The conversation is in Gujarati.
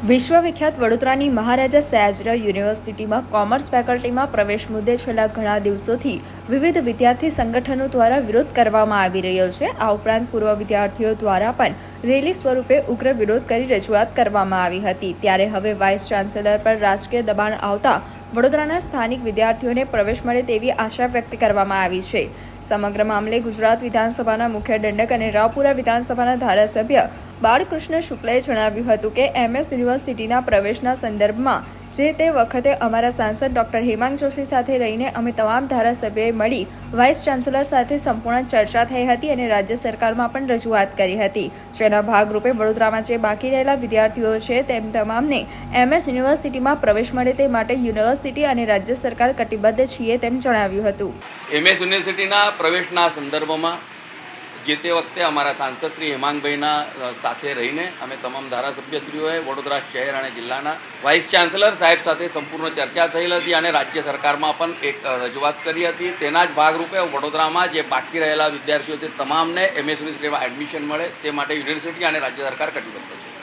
વિશ્વવિખ્યાત વડોદરાની મહારાજા સયાજીરાવ યુનિવર્સિટીમાં કોમર્સ ફેકલ્ટીમાં પ્રવેશ મુદ્દે છેલ્લા ઘણા દિવસોથી વિવિધ વિદ્યાર્થી સંગઠનો દ્વારા વિરોધ કરવામાં આવી રહ્યો છે। આ ઉપરાંત પૂર્વ વિદ્યાર્થીઓ દ્વારા પણ રેલી સ્વરૂપે ઉગ્ર વિરોધ કરી રજૂઆત કરવામાં આવી હતી। ત્યારે હવે વાઇસ ચાન્સેલર પર રાજકીય દબાણ આવતા વડોદરાના સ્થાનિક વિદ્યાર્થીઓને પ્રવેશ મળે તેવી આશા વ્યક્ત કરવામાં આવી છે। સમગ્ર મામલે ગુજરાત વિધાનસભાના મુખ્ય દંડક અને રાવપુરા વિધાનસભાના ધારાસભ્ય બાળકૃષ્ણ શુક્લએ જણાવ્યું હતું કે MS યુનિવર્સિટીના પ્રવેશના સંદર્ભમાં જે તે વખતે અમારા સાંસદ ડોક્ટર હેમાંગ જોશી સાથે રહીને અમે તમામ ધારાસભ્યોએ મળી વાઇસ ચાન્સેલર સાથે સંપૂર્ણ ચર્ચા થઈ હતી અને રાજ્ય સરકારમાં પણ રજૂઆત કરી હતી, જેના ભાગરૂપે વડોદરામાં જે બાકી રહેલા વિદ્યાર્થીઓ છે તેમ તમામને MS યુનિવર્સિટીમાં પ્રવેશ મળે તે માટે યુનિવર્સિટી અને રાજ્ય સરકાર કટિબદ્ધ છીએ તેમ જણાવ્યું હતું। MS યુનિવર્સિટીના પ્રવેશના સંદર્ભમાં જે તે વખતે અમારા સાંસદ શ્રી હેમાંગભાઈના સાથે રહીને અમે તમામ ધારાસભ્યશ્રીઓએ વડોદરા શહેર અને જિલ્લાના વાઇસ ચાન્સેલર સાહેબ સાથે સંપૂર્ણ ચર્ચા થયેલ હતી અને રાજ્ય સરકારમાં પણ એક રજૂઆત કરી હતી। તેના જ ભાગરૂપે વડોદરામાં જે બાકી રહેલા વિદ્યાર્થીઓ છે તમામને MS યુનિવર્સિટીમાં એડમિશન મળે તે માટે યુનિવર્સિટી અને રાજ્ય સરકાર કટિબદ્ધ છે।